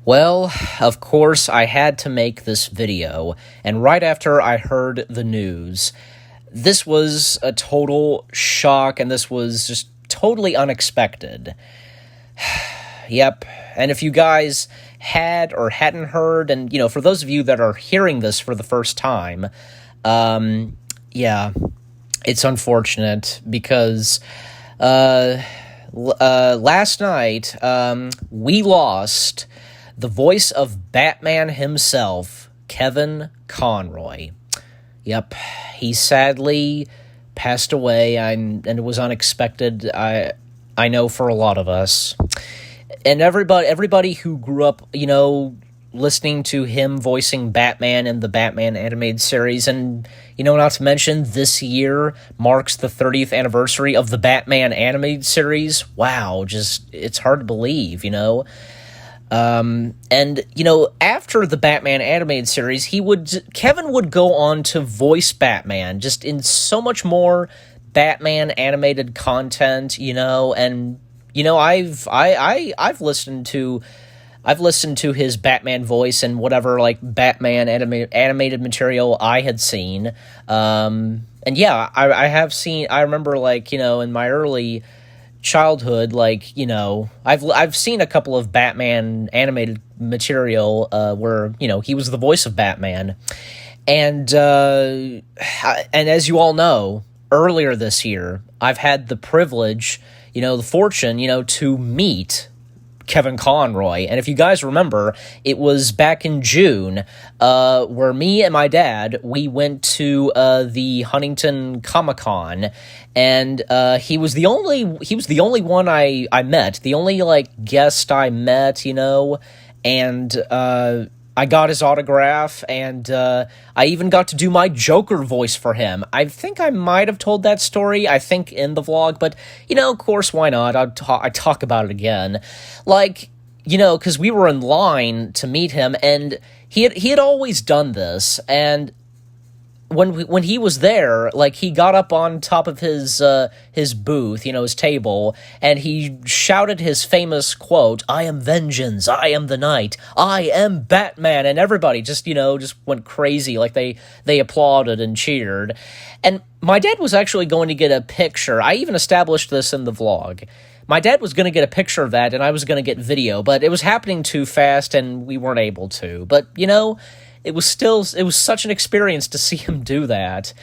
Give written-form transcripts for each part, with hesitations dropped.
Well, of course, I had to make this video, and right after I heard the news, this was a total shock, and this was just totally unexpected. Yep, and if you guys had or hadn't heard, and, for those of you that are hearing this for the first time, yeah, it's unfortunate, because, last night, we lost the voice of Batman himself, Kevin Conroy. Yep, he sadly passed away, and it was unexpected, I know, for a lot of us. And everybody who grew up, listening to him voicing Batman in the Batman animated series, and, not to mention, this year marks the 30th anniversary of the Batman animated series. Wow, it's hard to believe, And, after the Batman animated series, Kevin would go on to voice Batman, just in so much more Batman animated content, and, I've listened to his Batman voice and whatever, like, Batman animated material I had seen, and yeah, I have seen, I remember, like, in my early childhood, like, I've seen a couple of Batman animated material where, he was the voice of Batman. And as you all know, earlier this year, I've had the privilege, the fortune, to meet Kevin Conroy. And if you guys remember, it was back in June, where me and my dad, we went to the Huntington Comic-Con, and he was the only one I met, the only, like, guest I met, and I got his autograph, and I even got to do my Joker voice for him. I think I might have told that story, I think, in the vlog, but, of course, why not? I talk about it again. Like, because we were in line to meet him, and he had always done this, and when he was there, like, he got up on top of his booth, his table, and he shouted his famous quote, "I am vengeance, I am the night, I am Batman," and everybody just went crazy, like, they applauded and cheered. And my dad was actually going to get a picture. I even established this in the vlog. My dad was going to get a picture of that, and I was going to get video, but it was happening too fast, and we weren't able to. But, it was such an experience to see him do that.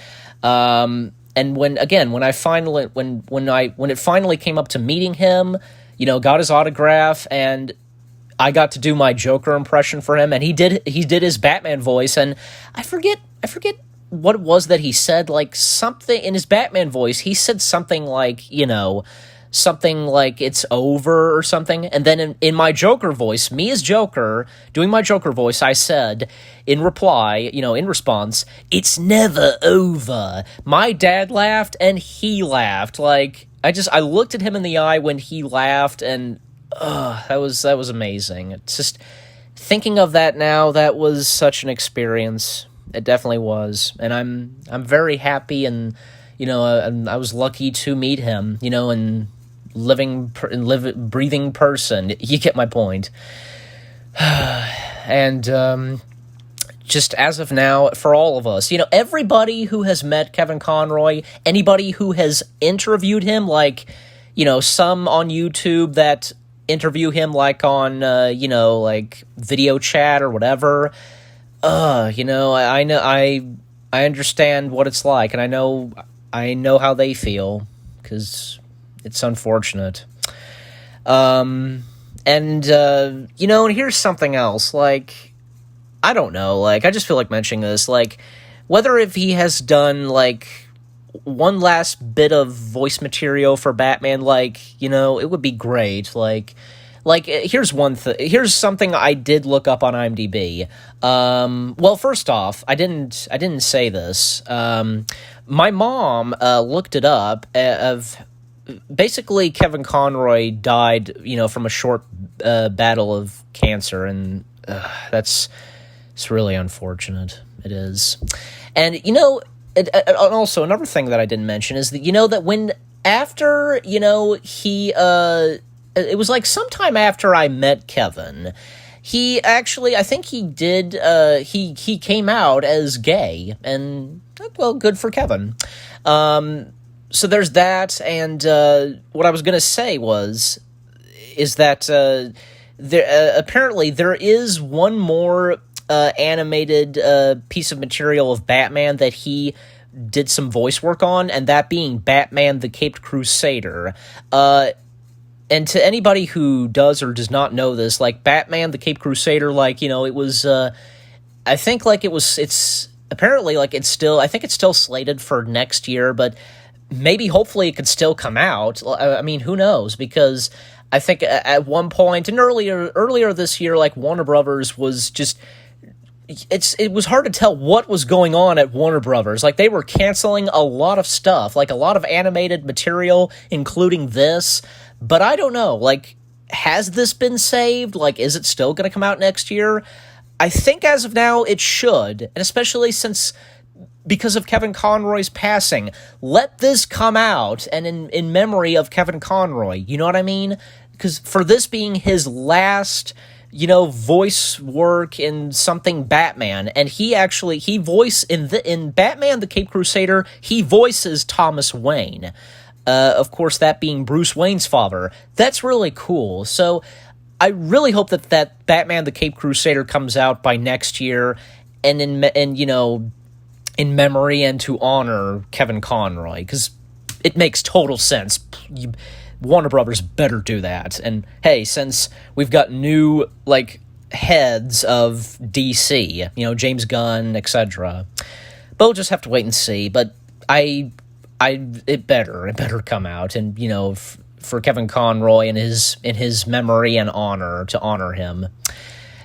And when it finally came up to meeting him, got his autograph, and I got to do my Joker impression for him, and he did his Batman voice, and I forget what it was that he said, like, something in his Batman voice. He said something like, something like "it's over" or something, and then in my Joker voice, me as Joker, doing my Joker voice, I said, in reply, in response, "It's never over." My dad laughed, and he laughed. Like, I looked at him in the eye when he laughed, and that was amazing. It's just, thinking of that now, that was such an experience. It definitely was, and I'm very happy, and, and I was lucky to meet him, and breathing person. You get my point. And just as of now, for all of us, everybody who has met Kevin Conroy, anybody who has interviewed him, like, some on YouTube that interview him, like, on, like, video chat or whatever, I understand what it's like, and I know how they feel, because it's unfortunate. And here's something else, like, I don't know, like, I just feel like mentioning this, like, whether if he has done, like, one last bit of voice material for Batman, like, it would be great, like, here's something I did look up on IMDb. Well, first off, I didn't say this. My mom looked it up. Basically, Kevin Conroy died, from a short battle of cancer, and it's really unfortunate. It is. And, also another thing that I didn't mention is that, that when after, he it was like sometime after I met Kevin, He actually, I think he did, he came out as gay, and, well, good for Kevin. So there's that, and what I was going to say is that apparently there is one more animated piece of material of Batman that he did some voice work on, and that being Batman the Caped Crusader. And to anybody who does or does not know this, like, Batman the Caped Crusader, like, it was, I think, like, it's apparently, like, I think it's still slated for next year, but maybe, hopefully, it could still come out. I mean, who knows? Because I think at one point, and earlier this year, like, Warner Brothers was just, it was hard to tell what was going on at Warner Brothers. Like, they were canceling a lot of stuff, like, a lot of animated material, including this. But I don't know, like, has this been saved? Like, is it still going to come out next year? I think as of now it should, and especially because of Kevin Conroy's passing. Let this come out, and in memory of Kevin Conroy, you know what I mean? Because for this being his last, voice work in something Batman, and in Batman the Caped Crusader, he voices Thomas Wayne. Of course, that being Bruce Wayne's father. That's really cool. So I really hope that Batman the Caped Crusader comes out by next year, and in memory and to honor Kevin Conroy, because it makes total sense. Warner Brothers better do that. And hey, since we've got new, like, heads of DC, James Gunn, etc., but we'll just have to wait and see. But it better come out, and for Kevin Conroy and his memory and honor, to honor him,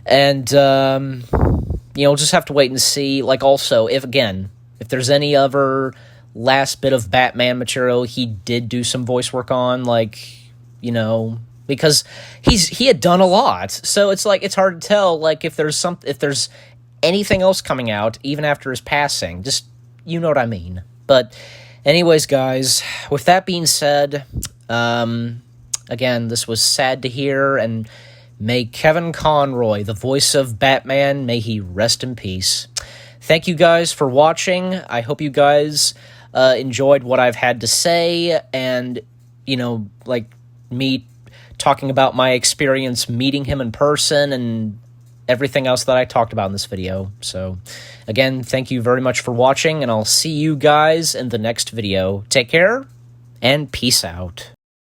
and we'll just have to wait and see. Like, also, if there's any other last bit of Batman material he did do some voice work on, like, because he had done a lot, so it's like it's hard to tell, like, if there's anything else coming out even after his passing. Just, you know what I mean. But anyways, guys, with that being said, again, this was sad to hear, and may Kevin Conroy, the voice of Batman, may he rest in peace. Thank you guys for watching. I hope you guys enjoyed what I've had to say, and, like, me talking about my experience meeting him in person and everything else that I talked about in this video. So, again, thank you very much for watching, and I'll see you guys in the next video. Take care, and peace out.